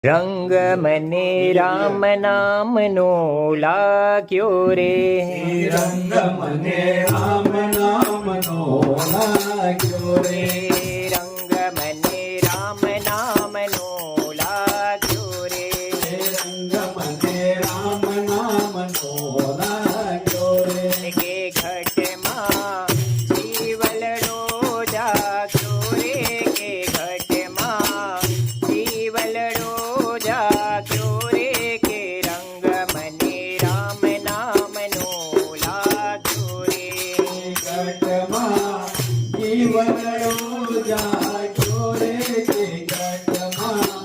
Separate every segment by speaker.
Speaker 1: રંગ મને રામ નામનો લાગ્યો રે,
Speaker 2: રંગ મને રામ નામનો લાગ્યો રે,
Speaker 1: રંગ મને રામ નામનો લાગ્યો રે,
Speaker 2: રંગ મને રામ નામનો લાગ્યો રે,
Speaker 1: કે ઘટમાં જીવલડો જાગ્યો રે, કે ઘટમાં જીવલડો જાગ્યો રે, કે રંગ મને રામ નામનો લાગ્યો રે,
Speaker 2: ઘટમાં જીવનડો જાગ્યો રે, કે ઘટમાં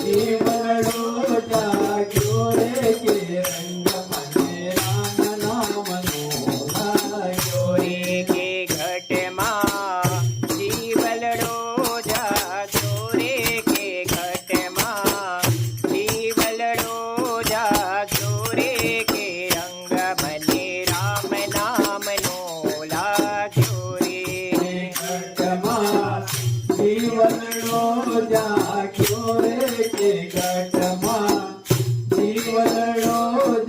Speaker 2: જીવનડો જાગ્યો રે, કે રંગ મને રામ નામનો લાગ્યો રે,
Speaker 1: કે ઘટમાં જીવલડો જાગ્યો રે, કે ઘટમાં જીવલડો જાગ્યો રે, કે રંગ મને રામ નામનો લાગ્યો રે,
Speaker 2: ઘટમાં જીવનડો જાગ્યો રે, કે ઘટમાં જીવનડો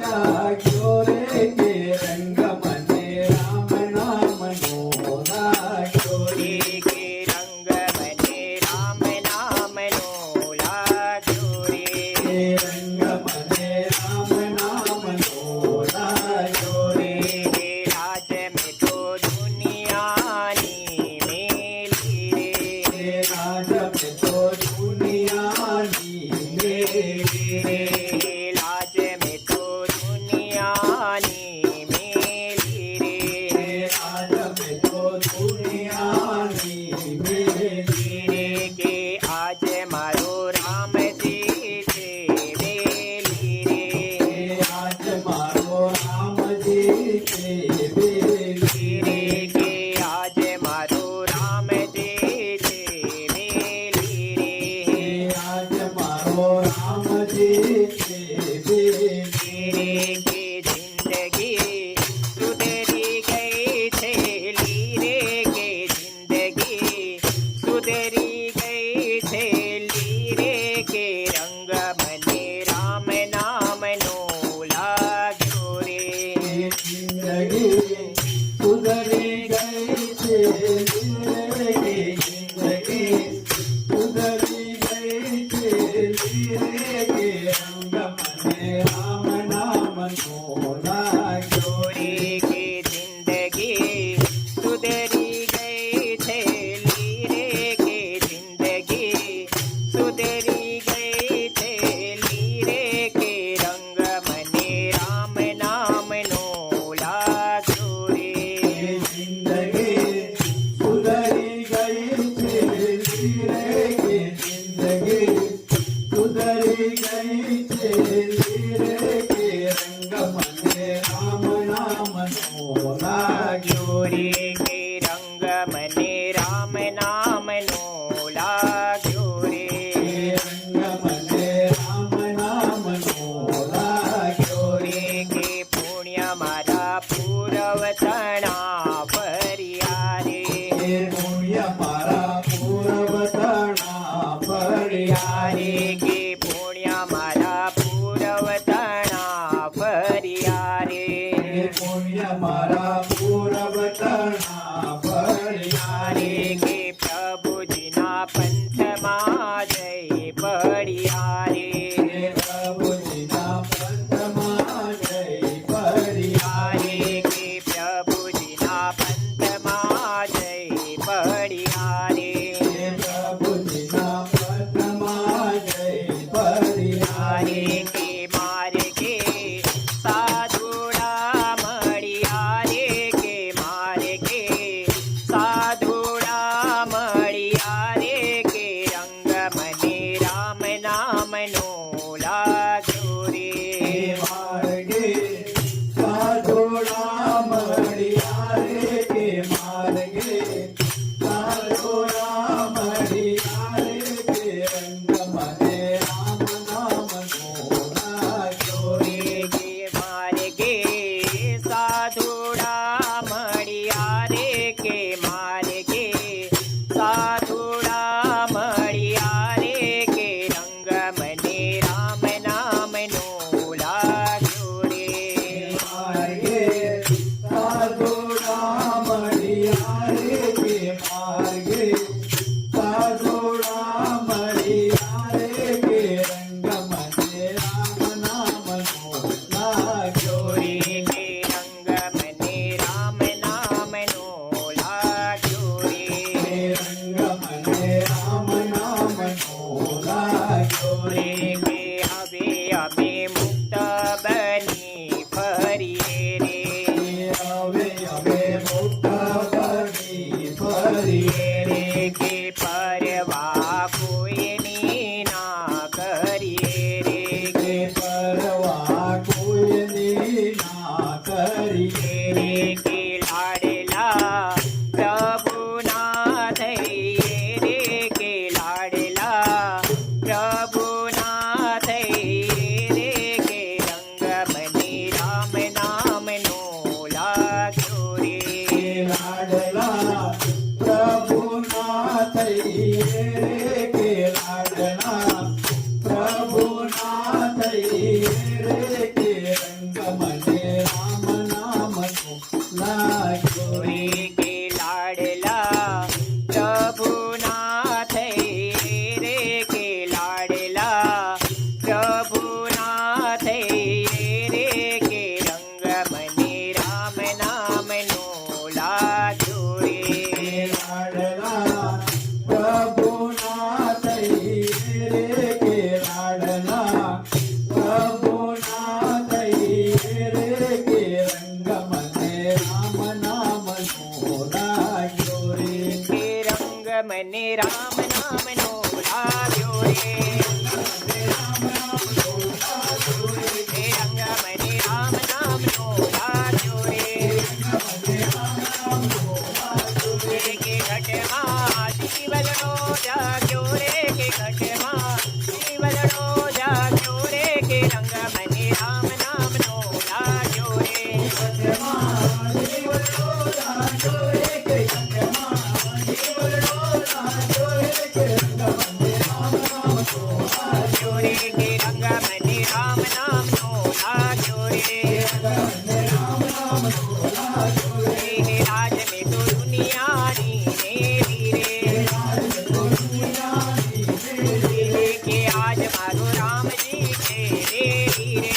Speaker 2: જાગ્યો રે, કે રંગ મને રામ નામનો લાગ્યો રે,
Speaker 1: કે રંગ મને રામ નામનો લાગ્યો રે,
Speaker 2: કે રંગ મને રામ નામનો લાગ્યો રે,
Speaker 1: રાજ મેં તો દુનિયાની મેલી રે,
Speaker 2: રાજ पे तो दुनियानी मेरी रे,
Speaker 1: લાજ મેં તો દુનિયાની મેલી રે,
Speaker 2: राज पे तो दुनियानी मेरी रे,
Speaker 1: કે આજ મારો રામજી છે વેલી રે,
Speaker 2: आज मारो राम जी के बेली रे,
Speaker 1: કે આજ મારો રામજી છે વેલી રે,
Speaker 2: आज मारो राम जी के बेली रे,
Speaker 1: કે જિંદગી સુધરી ગઈ છે લીરે, કે જિંદગી સુધરી ગઈ છે લીરે, કે રંગ મને રામ નામનો લાગ્યો રે,
Speaker 2: जिंदगी सुधरी गई છે લીરે, કે જિંદગી સુધરી ગઈ છે લીરે, કે રંગ મને રામ નામનો લાગ્યો રે,
Speaker 1: કે જિંદગી સુધરી ગઈ છે લીરે, કે જિંદગી સુધરી ગઈ છે લીરે, કે રંગ મને રામ નામનો લાગ્યો રે,
Speaker 2: જિંદગી સુધરી ગઈ છે લીરે, કે જિંદગી સુધરી ગઈ છે લીરે, કે રંગ મને રામ નામનો લાગ્યો રે,
Speaker 1: કે રંગ મને રામ નામનો લાગ્યો રે,
Speaker 2: રંગ મને રામ નામનો લાગ્યો રે,
Speaker 1: કે પુણ્ય મારા પૂરવતણા ફર્યા રે,
Speaker 2: પુણ્ય મારા પૂર્વતણા ફર્યા રે,
Speaker 1: કે પુણ્ય મારા પૂરવતણા ફર્યા રે,
Speaker 2: પુણ્ય મારા પૂર્વતણા ફર્યા રે,
Speaker 1: કે પ્રભુજીના પંથમાં જય પડ્યા રે,
Speaker 2: પ્રભુજીના પંથમાં જય પડ્યા રે,
Speaker 1: કે પ્રભુજીના પંથમાં જય પડ્યા રે,
Speaker 2: પ્રભુજીના પંથમાં જય પડ્યા રે,
Speaker 1: કે માર્ગે સાધુડા મળ્યા રે, કે માર્ગે સાધુડા મળ્યા રે, કે રંગ મને રામ નામનો લાગ્યો રે,
Speaker 2: માર્ગે સાધુડા મળ્યા રે, કે માર્ગે સાધુડા મળ્યા રે, કે રંગ મને રામ નામનો લાગ્યો રે,
Speaker 1: કે માર્ગે સાધુડા મળ્યા રે, કે માર્ગે સાધુડા મળ્યા રે, કે રંગ મને રે કે હવે અમે મુક્ત બની ફરીએ રે
Speaker 2: હવે અમે મુક્ત બની ફરીએ
Speaker 1: રે કે પરવા કોઈની ના કરીએ રે
Speaker 2: કે પરવા કોઈની ના કરીએ
Speaker 1: રે કે લાડલા પ્રભુના થઈએ રે કે લાડલા પ્રભુના થઈએ રે કે રંગ બની રામ નામનો લાગ્યો રે
Speaker 2: લાડલા પ્રભુના થઈએ રે કે લાડલા પ્રભુના થઈએ રે કે રંગ મને રામ નામનો લાગ્યો
Speaker 1: રે કે લાડલા પ્રભુના થઈએ રે કે લાડલા પ્રભુના થઈએ રે કે રંગ મને રામ નામનો લાગ્યો રે
Speaker 2: લાડલા પ્રભુના થઈએ રે કે લાડલા પ્રભુના થઈએ રે કે રંગ મને રામ નામનો લાગ્યો રે
Speaker 1: કે રંગ મને રામ નામનો લાગ્યો રે કે રંગ મને રામ નામનો લાગ્યો રે કે ઘટમાં જીવલનો જાગ્યો રે કે ઘટમાં જીવલનો જાગ્યો રે કે રંગ મને રામ નામનો લાગ્યો રે લાગ્યો રે કે રંગ મને રામ નામનો લાગ્યો રે હે રાજ મેં તો દુનિયાની મેલી રે કે આજ મારો રામજી છે રેલી રે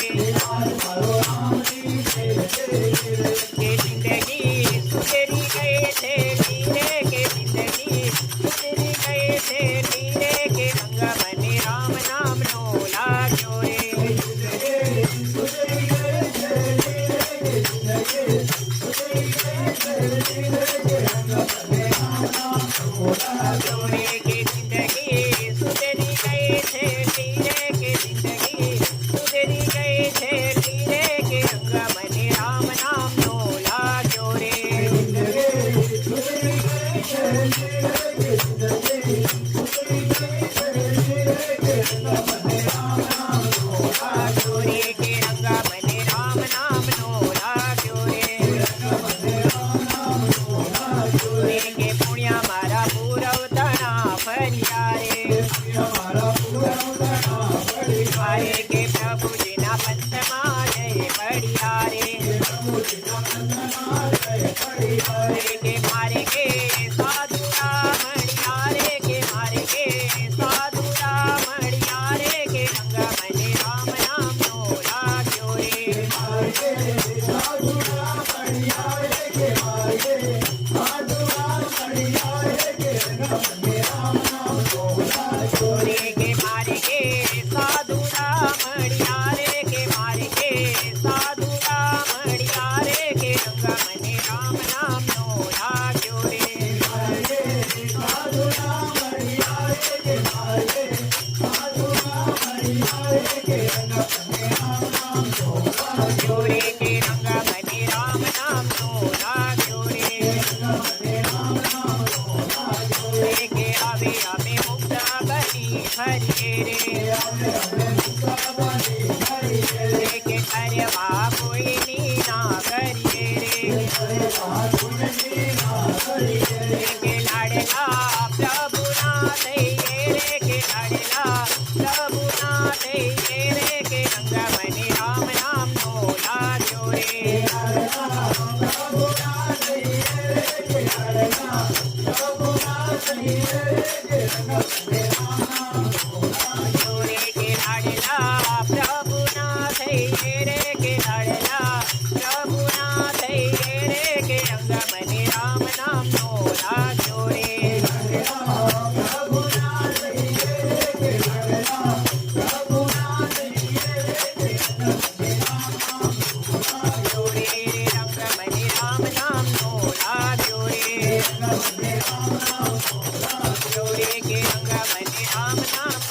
Speaker 1: કે જિંદગી સુધરી ગઈ છે ધીરે કે જિંદગી સુધરી ગઈ છે ધીરે કે રંગ મને રામ નામનો લાગ્યો રે રે કે જિંદગી સુધરી ગઈ છે ધીરે કે જિંદગી સુધરી ગઈ છે ધીરે કે રંગ મને રામ નામનો લાગ્યો રે લાગ્યો રે કે રંગ મને રામ નામનો લાગ્યો રે કે પુણ્યા મારા પૂરવતણા ફર્યા રે મારે કે પ્રભુજીના પંથમાં જય પડ્યા રે કે મારે કે સાધુરા મળ્યા રે કે મારે કે સાધુરા મળ્યા રે કે રંગ મને રામ નામનો લાગ્યો રે રે કે મારે કે સાધુરા મળ્યા રે કે મારે કે સાધુરા મળ્યા રે કે રંગ મને રામ નામનો લાગ્યો રે લાગ્યો રે કે રંગ મને રામ નામનો લાગ્યો રે કે હવે અમે મુક્ત બની ફરીએ રે કે કરવા કોઈની ના કરીએ રે કે લાડલા પ્રભુના થઈએ રે કે લાડલા પ્રભુના થઈએ રે કે રંગ મને રામ નામનો લાગ્યો રે રે કે લાડલા પ્રભુના થઈએ રે કે લાડલા પ્રભુના થઈએ રે કે રંગ મને રામ નામનો લાગ્યો રે रे के रंग मने राम नाम